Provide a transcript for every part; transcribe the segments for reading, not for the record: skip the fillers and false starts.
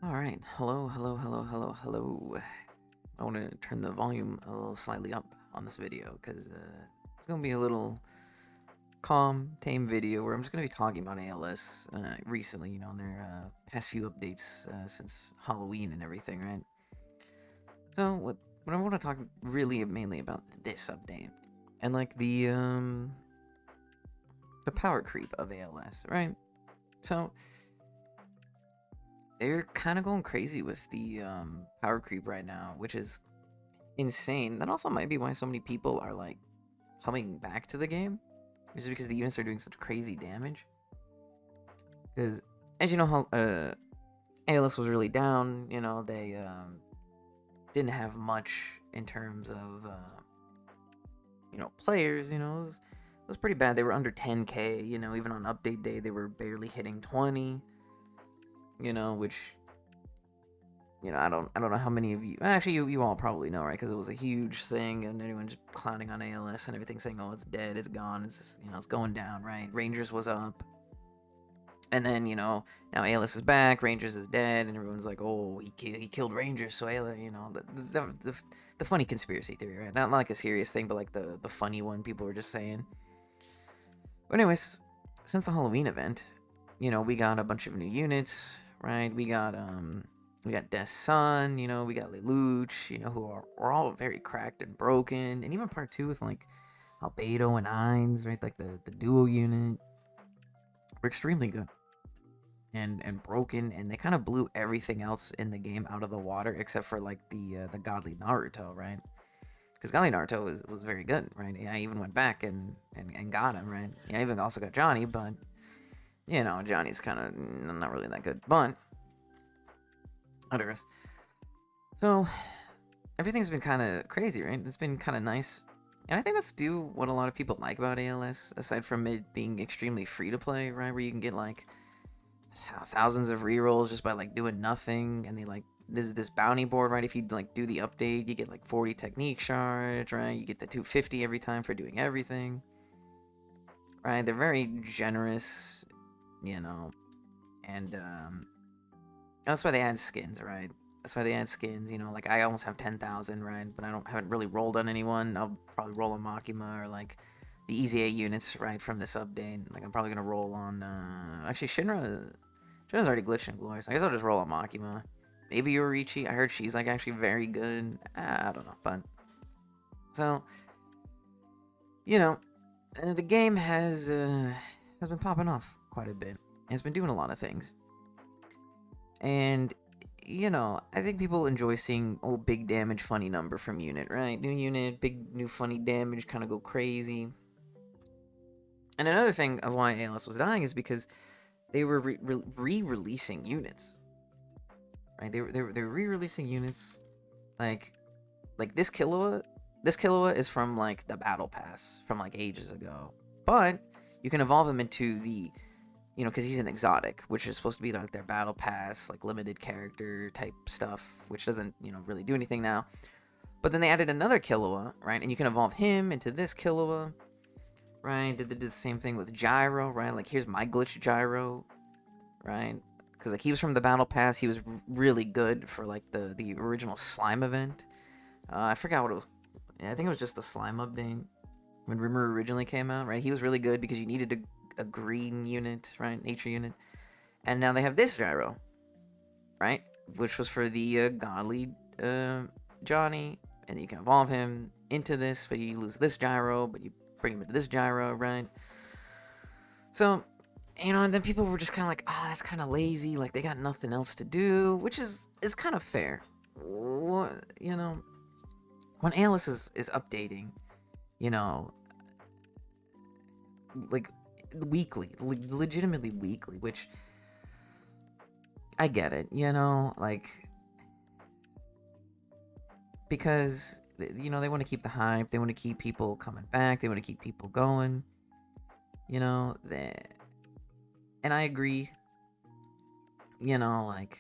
All right. Hello, hello, hello, hello, hello. I want to turn the volume a little slightly up on this video because it's going to be a little calm, tame video where I'm just going to be talking about ALS recently, in their past few updates since Halloween and everything, right? So, what I want to talk really mainly about this update and like the power creep of ALS, right? So, they're kind of going crazy with the power creep right now, which is insane. That also might be why so many people are like coming back to the game, just because the units are doing such crazy damage. Because as you know, how ALS was really down. They didn't have much in terms of players. It was pretty bad. They were under 10k. Even on update day, they were barely hitting 20. Which I don't know how many of you actually you all probably know, right? Because it was a huge thing, and everyone just clowning on ALS and everything, saying, "Oh, it's dead, it's gone, it's going down," right? Rangers was up, and then now ALS is back, Rangers is dead, and everyone's like, "Oh, he killed Rangers," so ALS, the funny conspiracy theory, right? Not like a serious thing, but like the funny one people were just saying. But anyways, since the Halloween event, we got a bunch of new units, right? We got Death's Son, we got Lelouch, who are all very cracked and broken. And even part two with like Albedo and Ainz, right? Like the duo unit were extremely good and broken, and they kind of blew everything else in the game out of the water except for like the godly Naruto, right? Because godly Naruto was very good, right? I even went back and got him, right? I even also got Johnny, but Johnny's kind of not really that good. But I digress. So everything's been kind of crazy, right? It's been kind of nice. And I think that's due what a lot of people like about ALS, aside from it being extremely free to play, right? Where you can get like thousands of rerolls just by like doing nothing, and they like this bounty board, right? If you like do the update, you get like 40 technique shards, right? You get the 250 every time for doing everything, right? They're very generous, you know, and that's why they add skins, right? That's why they add skins. Like I almost have 10,000, right? But haven't really rolled on anyone. I'll probably roll on Makima or like the Easy A units, right, from this update. Like I'm probably gonna roll on. Actually, Shinra. Shinra's already glitched in Glorious. I guess I'll just roll on Makima. Maybe Yorichi. I heard she's like actually very good. I don't know, but so the game has been popping off quite a bit. It's been doing a lot of things. And I think people enjoy seeing big damage, funny number from unit, right? New unit, big new funny damage, kind of go crazy. And another thing of why ALS was dying is because they were re-releasing units, right? They were re-releasing units like this Killua. This Killua is from like the battle pass from like ages ago, but you can evolve him into the because he's an exotic, which is supposed to be like their battle pass, like limited character type stuff, which doesn't, really do anything now. But then they added another Killua, right? And you can evolve him into this Killua, right? They did the same thing with Gyro, right? Like here's my glitch Gyro, right? Because like he was from the battle pass, he was really good for like the original slime event. I forgot what it was. Yeah, I think it was just the slime update when Rimmer originally came out, right? He was really good because you needed a green unit, right? Nature unit. And now they have this Gyro, right? Which was for the godly Johnny, and you can evolve him into this, but you lose this Gyro, but you bring him into this Gyro, right? So, and then people were just kind of like, oh, that's kind of lazy. Like they got nothing else to do, which is kind of fair. What when ALS is updating, you know, like weekly, legitimately weekly, which I get it, like because they want to keep the hype, they want to keep people coming back, they want to keep people going, you know, they, and I agree, like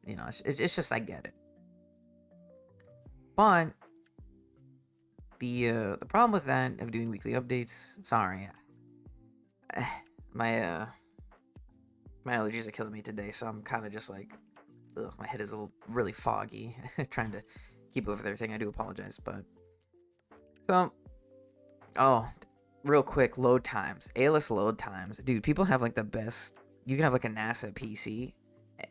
it's just I get it, but the problem with that of doing weekly updates, sorry, my my allergies are killing me today, so I'm kind of just like my head is a little really foggy. Trying to keep up with everything. I do apologize, but so oh, real quick, load times, ALS load times, dude. People have like the best. You can have like a NASA PC,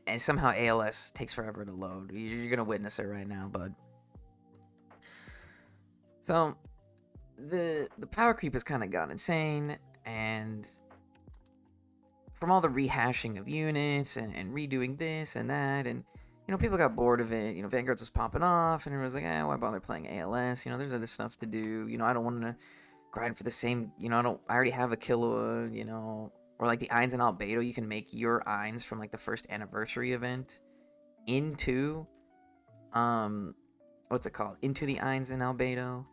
and somehow ALS takes forever to load. You're gonna witness it right now, bud. So the power creep has kind of gone insane, and from all the rehashing of units and redoing this and that, and people got bored of it. Vanguards was popping off, and everyone was like, why bother playing ALS? There's other stuff to do. I don't want to grind for the same. I already have a Killua. Or like the Eins and Albedo, you can make your Eins from like the first anniversary event into what's it called? Into the Eins and Albedo.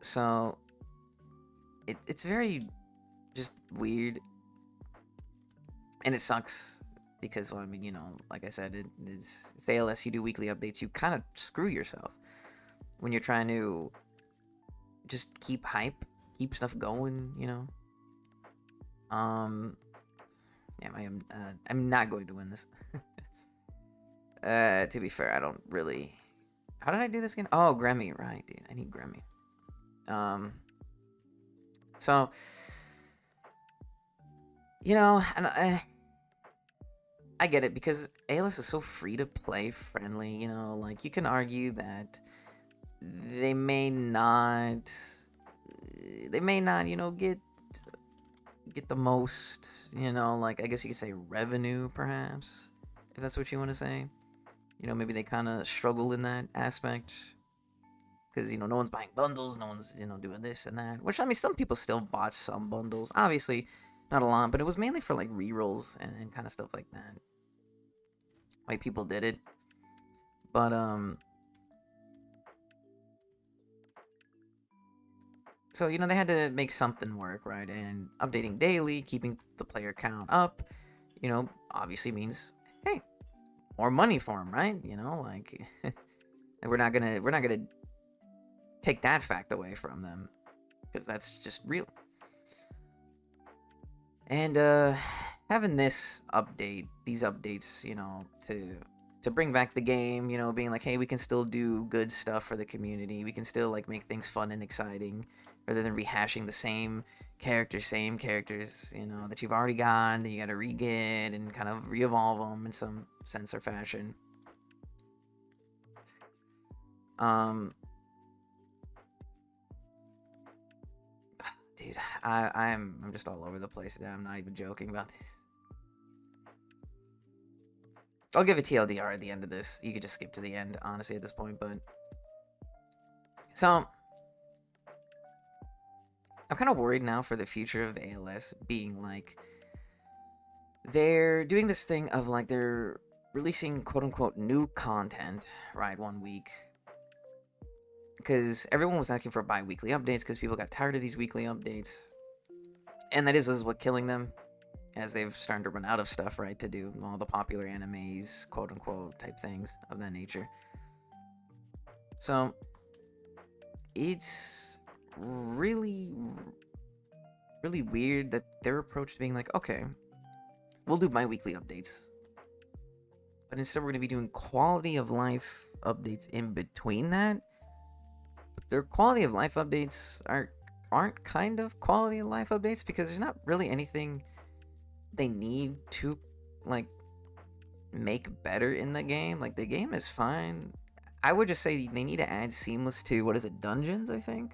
So it's very just weird. And it sucks because, well, I mean, like I said, it's ALS. You do weekly updates. You kind of screw yourself when you're trying to just keep hype, keep stuff going. Yeah, I'm not going to win this. To be fair, I don't really. How did I do this again? Oh, Gremmy, right, dude. I need Gremmy. So, and I get it because ALS is so free to play friendly. Like you can argue that they may not, get the most, like I guess you could say revenue, perhaps, if that's what you want to say. Maybe they kind of struggle in that aspect because no one's buying bundles, no one's doing this and that. Which, I mean, some people still bought some bundles, obviously not a lot, but it was mainly for like rerolls and kind of stuff like that. White people did it, but so they had to make something work, right? And updating daily, keeping the player count up, obviously means, hey, more money for them, right? Like and we're not gonna take that fact away from them because that's just real. And having these updates, to bring back the game, being like, hey, we can still do good stuff for the community. We can still like make things fun and exciting rather than rehashing the same characters, that you've already got, that you got to re-get and kind of re-evolve them in some sense or fashion. Dude, I'm just all over the place now. I'm not even joking about this. I'll give a TLDR at the end of this. You could just skip to the end, honestly, at this point, but so I'm kind of worried now for the future of ALS, being like they're doing this thing of like they're releasing quote unquote new content, right, 1 week. Because everyone was asking for bi-weekly updates because people got tired of these weekly updates. And that is what killing them, as they've started to run out of stuff, right, to do all the popular animes, quote unquote, type things of that nature. So it's really, really weird that their approach to being like, okay, we'll do bi-weekly updates, but instead we're going to be doing quality of life updates in between that. But their quality of life updates aren't kind of quality of life updates because there's not really anything they need to like make better in the game. Like the game is fine. I would just say they need to add seamless to dungeons. I think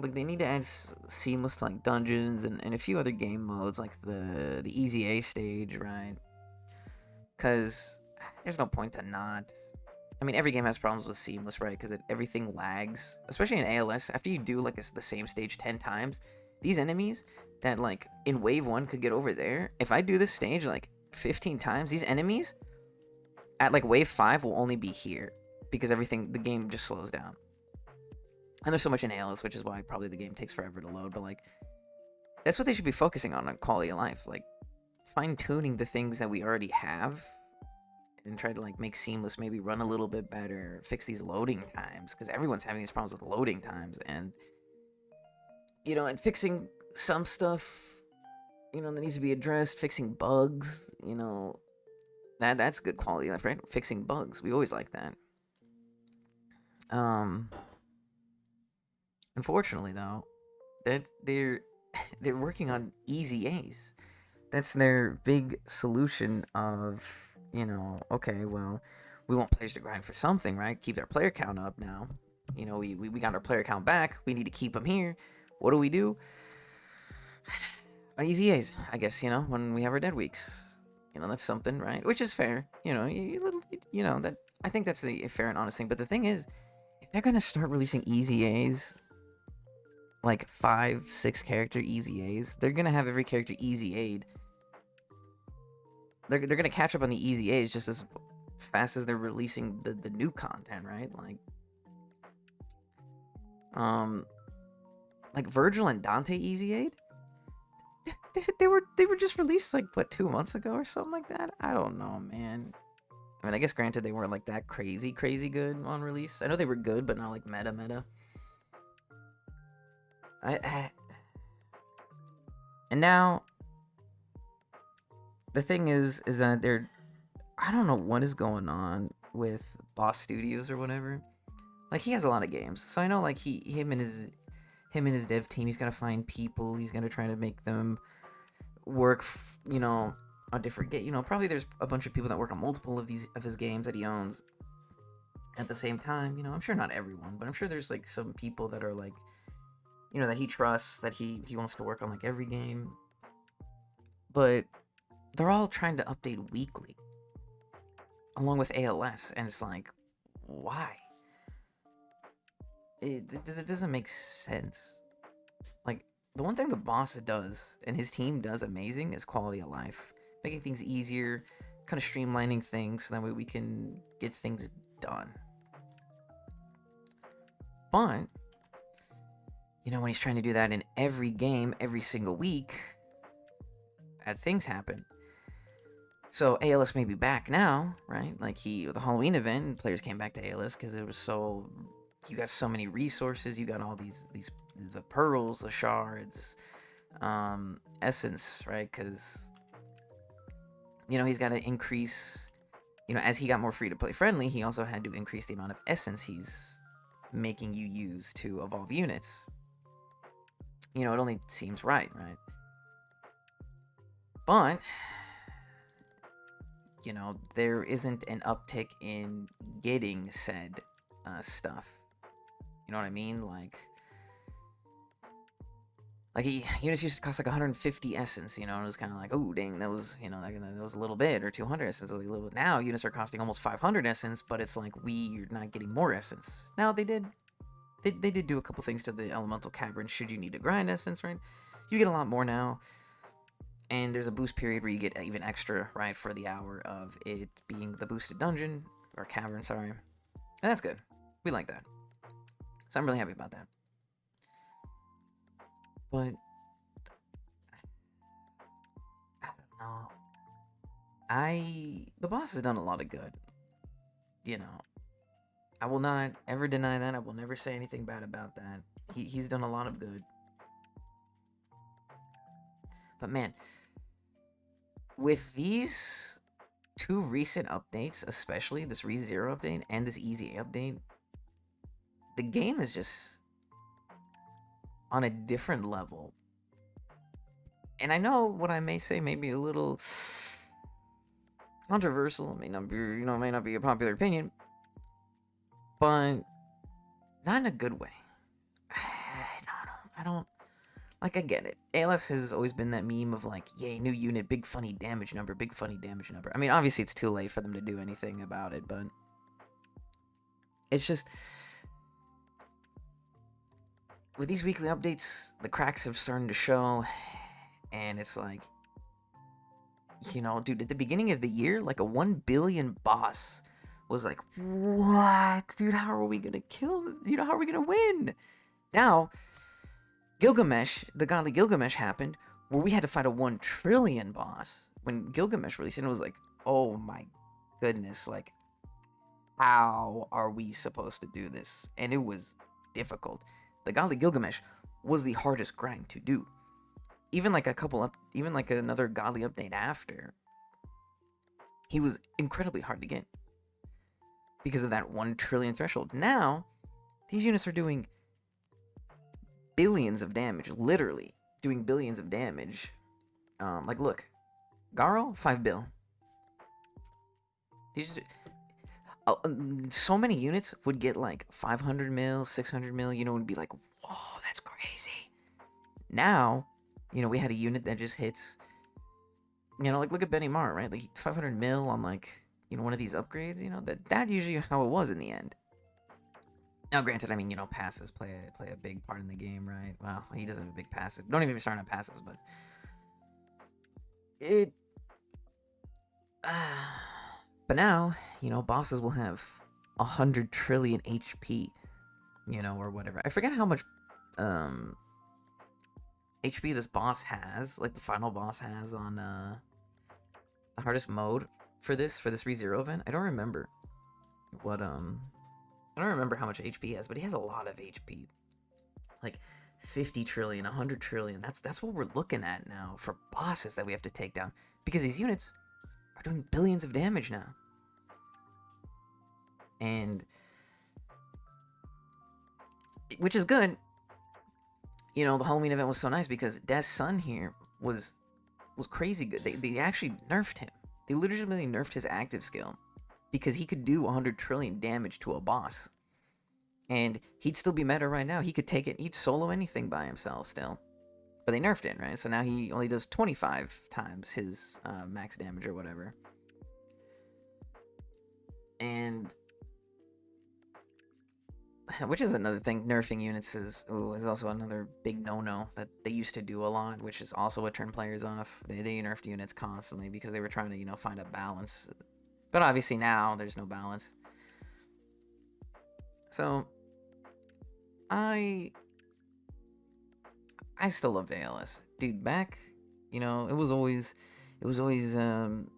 like they need to add seamless to like dungeons and a few other game modes like the easy A stage, right? Because there's no point to not. I mean, every game has problems with seamless, right? Because everything lags, especially in ALS. After you do like the same stage 10 times, these enemies that like in wave 1 could get over there, if I do this stage like 15 times, these enemies at like wave 5 will only be here because the game just slows down. And there's so much in ALS, which is why probably the game takes forever to load. But like, that's what they should be focusing on quality of life, like fine-tuning the things that we already have and try to like make seamless maybe run a little bit better, fix these loading times, because everyone's having these problems with loading times, and and fixing some stuff that needs to be addressed. Fixing bugs, that's good quality life, right? Fixing bugs, we always like that. Um, Unfortunately, though, that they're working on easy A's. That's their big solution of, okay, well, we want players to grind for something, right? Keep their player count up now. We got our player count back. We need to keep them here. What do we do? Easy A's, I guess, when we have our dead weeks. That's something, right? Which is fair. That I think that's a fair and honest thing. But the thing is, if they're gonna start releasing easy A's, like 5, 6 character easy A's, they're gonna have every character easy A'd. They're gonna catch up on the easy A's just as fast as they're releasing the new content, right? Like Virgil and Dante easy A'd. They were just released like what 2 months ago or something like that. I don't know, man. I mean, I guess granted they weren't like that crazy good on release. I know they were good, but not like meta. And now the thing is that I don't know what is going on with Boss Studios or whatever. Like he has a lot of games, so I know like him and his dev team, he's gotta find people. He's gonna try to make them work, on different game. Probably there's a bunch of people that work on multiple of his games that he owns at the same time. I'm sure not everyone, but I'm sure there's like some people that are like, that he trusts, that he wants to work on like every game. But they're all trying to update weekly, along with ALS, and it's like, why? It doesn't make sense. Like, the one thing the boss does, and his team does amazing, is quality of life. Making things easier, kind of streamlining things, so that way we can get things done. But, when he's trying to do that in every game, every single week, bad things happen. So ALS may be back now, right? Like the Halloween event, players came back to ALS because it was you got so many resources. You got all the pearls, the shards, essence, right? Because he's got to increase. As he got more free to play friendly, he also had to increase the amount of essence he's making you use to evolve units. It only seems right? But there isn't an uptick in getting said stuff. You know what I mean? Like units used to cost like 150 essence. It was kind of like, oh dang, that was that was a little bit, or 200 essence, a little bit. Now units are costing almost 500 essence, but it's like we're not getting more essence. Now they did do a couple things to the elemental cavern. Should you need to grind essence, right? You get a lot more now. And there's a boost period where you get even extra, right, for the hour of it being the boosted dungeon, or cavern, sorry. And that's good. We like that. So I'm really happy about that. But I don't know. The boss has done a lot of good. I will not ever deny that. I will never say anything bad about that. He's done a lot of good. But man, with these 2 recent updates, especially this ReZero update and this Easy update, the game is just on a different level. And I know what I may say may be a little controversial. It may not be a popular opinion, but not in a good way. I don't. Like, I get it. ALS has always been that meme of like, yay, new unit, big funny damage number. I mean, obviously it's too late for them to do anything about it, but it's just, with these weekly updates, the cracks have started to show, and it's like, dude, at the beginning of the year, like a 1 billion boss was like, what? Dude, how are we gonna how are we gonna win? Now, Gilgamesh, the godly Gilgamesh happened, where we had to fight a 1 trillion boss. When Gilgamesh released, and it was like, oh my goodness, like, how are we supposed to do this? And it was difficult. The godly Gilgamesh was the hardest grind to do. even like a couple up, even like another godly update after, he was incredibly hard to get because of that 1 trillion threshold. Now, these units are doing billions of damage, literally doing billions of damage. Like, look, Garo, 5 bill. These so many units would get like 500 mil, 600 mil, you know, would be like, whoa, that's crazy. Now, you know, we had a unit that just hits, you know, like look at Benny Mar, right? Like 500 mil on like, you know, one of these upgrades, you know, that usually how it was in the end. Now, granted, I mean, you know, passives play a big part in the game, right? Well, he doesn't have a big passive. Don't even start on passives, but it. But now, you know, bosses will have 100 trillion HP, you know, or whatever. I forget how much HP this boss has, like the final boss has on the hardest mode for this ReZero event. I don't remember what I don't remember how much HP he has, but he has a lot of HP. Like 50 trillion, 100 trillion. That's what we're looking at now for bosses that we have to take down, because these units are doing billions of damage now. And which is good. You know, the Halloween event was so nice because Death's son here was crazy good. They actually nerfed him. They literally nerfed his active skill because he could do 100 trillion damage to a boss. And he'd still be meta right now. He could take it. He'd solo anything by himself still. But they nerfed it, right? So now he only does 25 times his max damage or whatever. And which is another thing, nerfing units is also another big no-no that they used to do a lot, which is also what turned players off. They nerfed units constantly because they were trying to, you know, find a balance. But obviously now there's no balance. So I still love ALS. Dude, back, you know, it was always what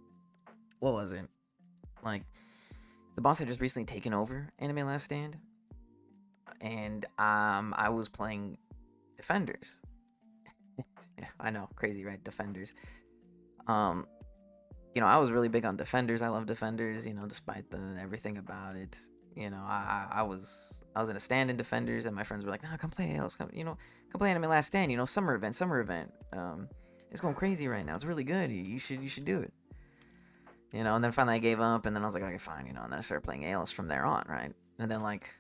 was it? Like, the boss had just recently taken over Anime Last Stand, and I was playing Defenders. Yeah, I know, crazy, right? Defenders. You know, I was really big on Defenders. I love Defenders, you know, despite everything about it. You know, I was in a stand in Defenders, and my friends were like, "Nah, come play ALS, come play Anime Last Stand, you know, summer event. It's going crazy right now. It's really good. You should do it." You know, and then finally I gave up, and then I was like, okay, fine, you know, and then I started playing ALS from there on, right? And then, like,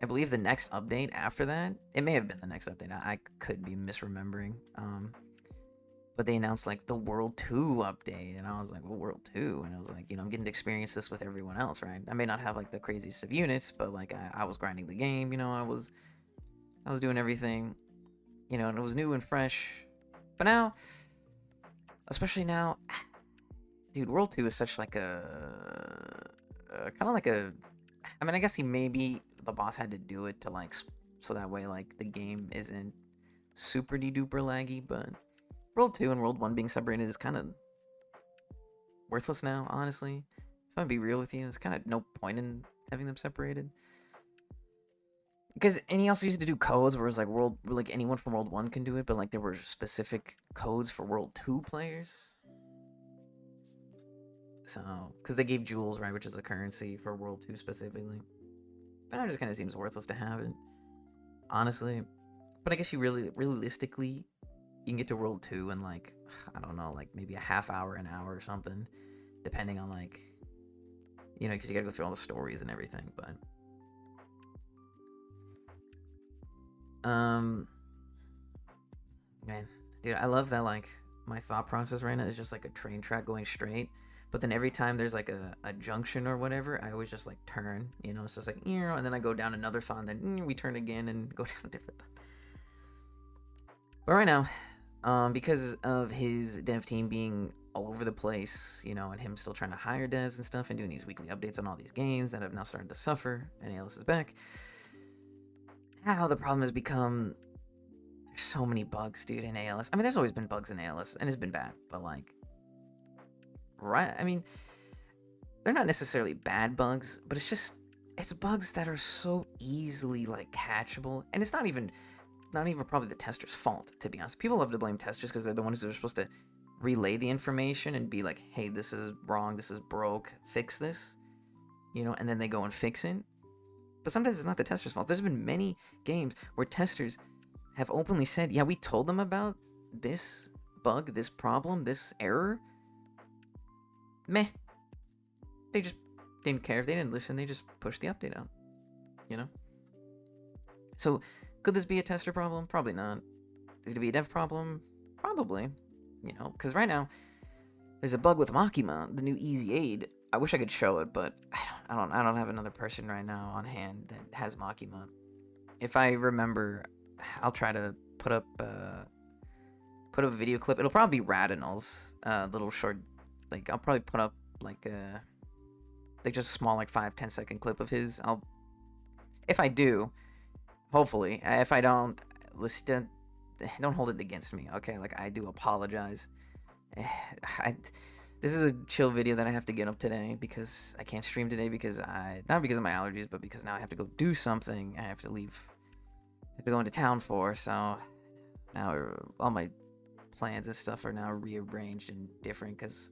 I believe the next update after that, it may have been the next update, I could be misremembering, but they announced, like, the World 2 update, and I was like, well, World 2? And I was like, you know, I'm getting to experience this with everyone else, right? I may not have, like, the craziest of units, but, like, I was grinding the game, you know, I was doing everything, you know, and it was new and fresh. But now, especially now, dude, World 2 is such like a kind of like a. I mean, I guess maybe the boss had to do it to like so that way like the game isn't super duper laggy. But World 2 and World 1 being separated is kind of worthless now, honestly. If I'm be real with you, there's kind of no point in having them separated. Because and he also used to do codes where it's like anyone from World 1 can do it, but like there were specific codes for World 2 players. So, because they gave jewels, right, which is a currency for World 2 specifically. But now it just kind of seems worthless to have it, honestly. But I guess you realistically, you can get to World 2 in like, I don't know, like maybe a half hour, an hour or something, depending on like, you know, because you gotta go through all the stories and everything, but. Man, dude, I love that, like, my thought process right now is just like a train track going straight. But then every time there's like a junction or whatever, I always just like turn, you know, it's just like, and then I go down another thought, and then we turn again and go down a different thought. But right now, because of his dev team being all over the place, you know, and him still trying to hire devs and stuff and doing these weekly updates on all these games that have now started to suffer, and ALS is back. Now the problem has become there's so many bugs, dude, in ALS. I mean, there's always been bugs in ALS, and it's been bad, but like, right? I mean, they're not necessarily bad bugs, but it's bugs that are so easily like catchable, and it's not even not even probably the tester's fault, to be honest. People love to blame testers because they're the ones who are supposed to relay the information and be like, hey, this is wrong, this is broke, fix this, and then they go and fix it. But sometimes it's not the tester's fault. There's been many games where testers have openly said, yeah, we told them about this bug, this problem, this error. Meh. They just didn't care. If they didn't listen, they just pushed the update out. So, could this be a tester problem? Probably not. Could it be a dev problem? Probably. Because right now, there's a bug with Makima, the new Easy Aid. I wish I could show it, but I don't have another person right now on hand that has Makima. If I remember, I'll try to put up a video clip. It'll probably be Radinal's little short. Like, I'll probably put up like just a small 5-10 second clip of his. If I do, hopefully. If I don't, listen, don't hold it against me, okay? I do apologize. This is a chill video that I have to get up today because I can't stream today because not because of my allergies, but because now I have to go do something. I have to leave. I have to go into town for, so now all my plans and stuff are now rearranged and different because,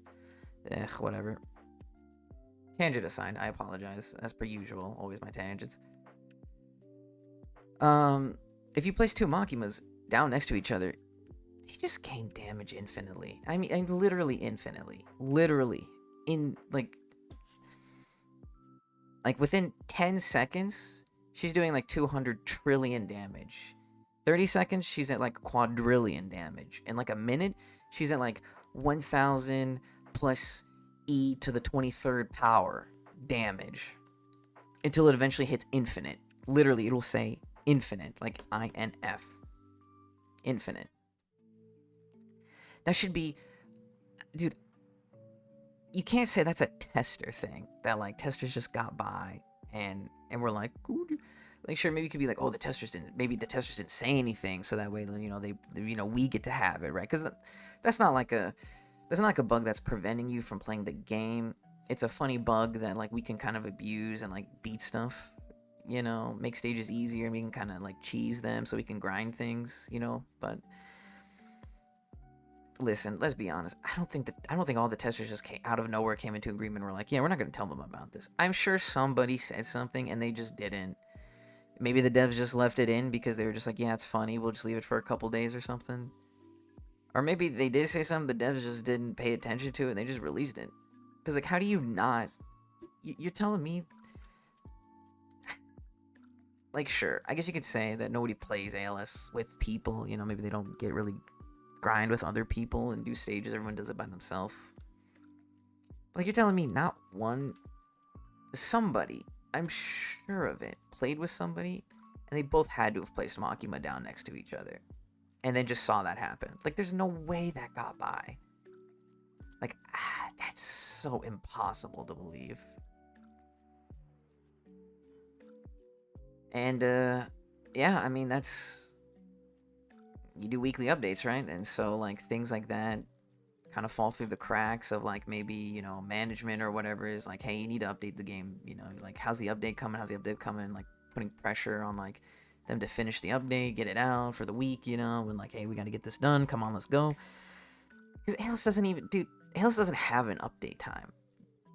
whatever. Tangent aside, I apologize. As per usual, always my tangents. If you place two Makimas down next to each other, they just gain damage infinitely. I mean, literally infinitely. Literally. Within 10 seconds, she's doing 200 trillion damage. 30 seconds, she's at quadrillion damage. In a minute, she's at 1,000 plus e to the 23rd power damage. Until it eventually hits infinite. Literally, it'll say infinite, INF. Infinite. That should be... Dude, you can't say that's a tester thing. That, testers just got by and we're like... sure, maybe it could be oh, the testers didn't say anything, so that way, we get to have it, right? Because that's not a bug that's preventing you from playing the game. It's a funny bug that, we can kind of abuse and, beat stuff, make stages easier, and we can kind of, cheese them so we can grind things, but... Listen, let's be honest. I don't think all the testers just out of nowhere came into agreement and were like, yeah, we're not going to tell them about this. I'm sure somebody said something and they just didn't. Maybe the devs just left it in because they were just like, yeah, it's funny, we'll just leave it for a couple days or something. Or maybe they did say something, the devs just didn't pay attention to it and they just released it. Because, how do you not... You're telling me... Sure, I guess you could say that nobody plays ALS with people, maybe they don't get really... grind with other people and do stages, everyone does it by themselves. You're telling me not somebody, I'm sure of it, played with somebody and they both had to have placed Makima down next to each other and then just saw that happen. There's no way that got by. That's so impossible to believe. And yeah, I mean, that's... You do weekly updates, right? And so, things like that kind of fall through the cracks of, maybe, management or whatever is hey, you need to update the game, how's the update coming? How's the update coming? Putting pressure on, them to finish the update, get it out for the week, and, hey, we got to get this done. Come on, let's go. Because ALS doesn't have an update time.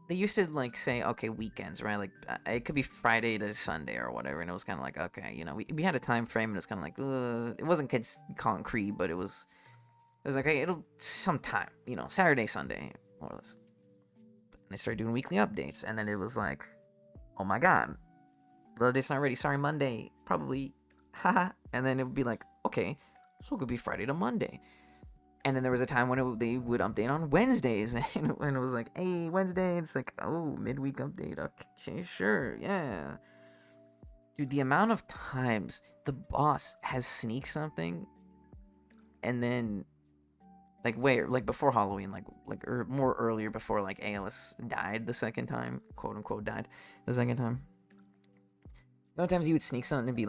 They used to, say, okay, weekends, right? It could be Friday to Sunday or whatever, and it was kind of okay, we had a time frame, and it's kind of it wasn't concrete, but it was hey, it'll sometime, Saturday, Sunday, more or less. But they started doing weekly updates, and then it was oh my god, the update's not ready, sorry, Monday, probably, haha, and then it would be okay, so it could be Friday to Monday. And then there was a time when they would update on Wednesdays, and when it was hey, Wednesday, and it's oh, midweek update, okay, sure, yeah. Dude, the amount of times the boss has sneaked something, and then, before Halloween, or more earlier, before, ALS died the second time, quote-unquote died the second time. The amount of times he would sneak something and be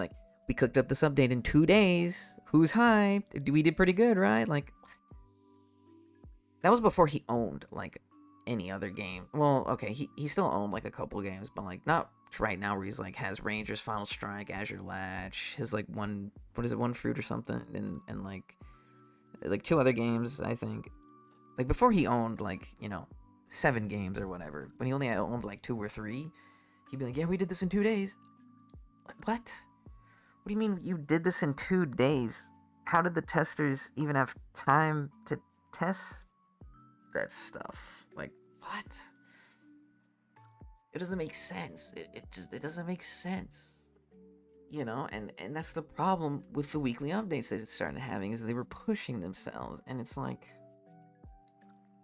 we cooked up this update in 2 days, who's hyped, we did pretty good, right? That was before he owned, any other game. Well, okay, he still owned, a couple games, but, not right now where he's like has Rangers, Final Strike, Azure Latch, his like one, what is it, One Fruit or something, and like 2 other games, I think. Like before he owned like, 7 games or whatever. When he only owned like 2 or 3, he'd be like, yeah, we did this in 2 days. Like, what? What do you mean you did this in 2 days? How did the testers even have time to test that stuff? Like, what? It doesn't make sense. It doesn't make sense. And that's the problem with the weekly updates that it started having, is they were pushing themselves, and it's like,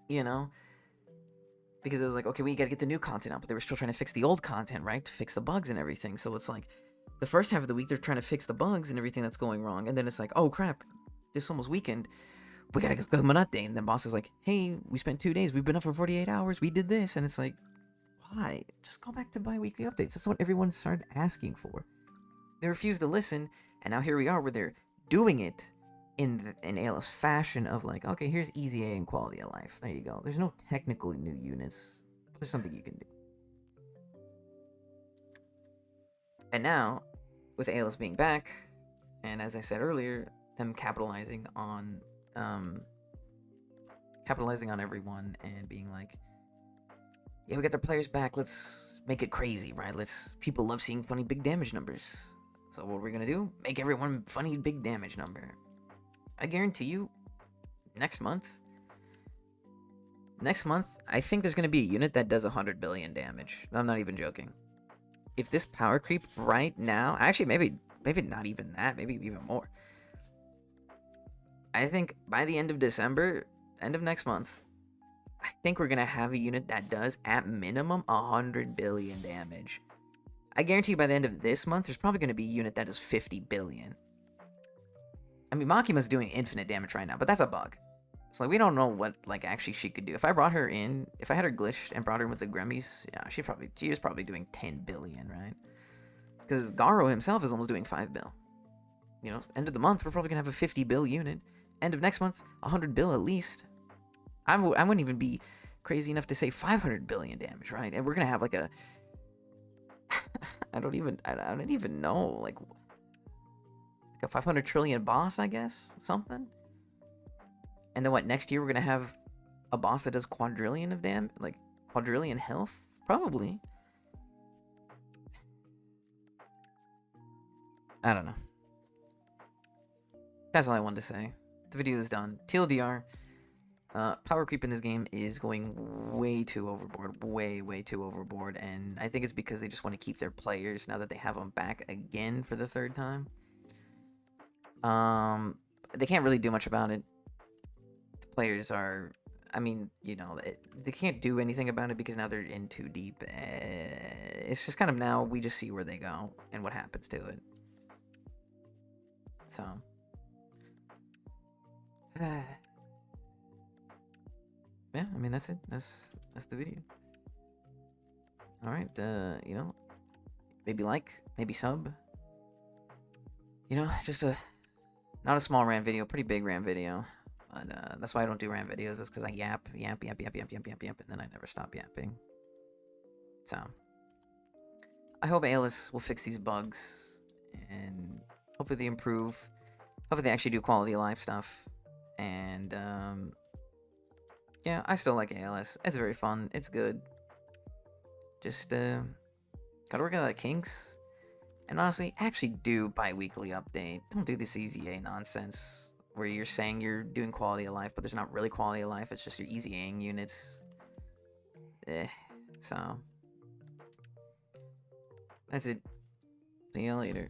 because it was like, okay, we gotta get the new content out, but they were still trying to fix the old content, right, to fix the bugs and everything. So it's like, the first half of the week they're trying to fix the bugs and everything that's going wrong, and then it's like, oh crap, this almost weekend, we gotta go come an update, and then boss is like, hey, we spent 2 days, we've been up for 48 hours, we did this, and it's like, why? Just go back to bi-weekly updates. That's what everyone started asking for. They refused to listen, and now here we are where they're doing it in ALS fashion of like, okay, here's easy A and quality of life. There you go. There's no technical new units, but there's something you can do. And now, with ALS being back, and as I said earlier, them capitalizing on everyone and being like, yeah, we got their players back, let's make it crazy, right? People love seeing funny big damage numbers. So what we're gonna do? Make everyone funny big damage number. I guarantee you, next month, I think there's gonna be a unit that does 100 billion damage. I'm not even joking. If this power creep right now, actually maybe not even that, maybe even more. I think by the end of December, end of next month, I think we're gonna have a unit that does at minimum 100 billion damage. I guarantee you by the end of this month, there's probably gonna be a unit that does 50 billion. I mean, Makima's doing infinite damage right now, but that's a bug. So like, we don't know what like actually she could do. If I had her glitched and brought her in with the Gremmies, yeah, she was probably doing 10 billion, right? Because Garo himself is almost doing 5 bill. End of the month, we're probably gonna have a 50 bill unit. End of next month, 100 bill at least. I wouldn't even be crazy enough to say 500 billion damage, right? And we're gonna have like a I don't even know, like a 500 trillion boss, I guess, something. And then what, next year we're gonna have a boss that does quadrillion of like quadrillion health, probably. I don't know. That's all I wanted to say. The video is done. TLDR. Power creep in this game is going way too overboard, way too overboard, and I think it's because they just want to keep their players now that they have them back again for the 3rd time. They can't really do much about it. The players are, I mean, they can't do anything about it because now they're in too deep. It's just kind of now we just see where they go and what happens to it. So. Yeah, I mean, that's it. That's the video. All right, maybe like, maybe sub. Just not a small rant video, pretty big rant video. But that's why I don't do rant videos. Is because I yap, and then I never stop yapping. So I hope ALS will fix these bugs, and hopefully they improve. Hopefully they actually do quality of life stuff, and yeah, I still like ALS. It's very fun. It's good. Just gotta work out the kinks. And honestly, actually do bi-weekly update. Don't do this easy A nonsense where you're saying you're doing quality of life, but there's not really quality of life. It's just your easy A units. So that's it. See you later.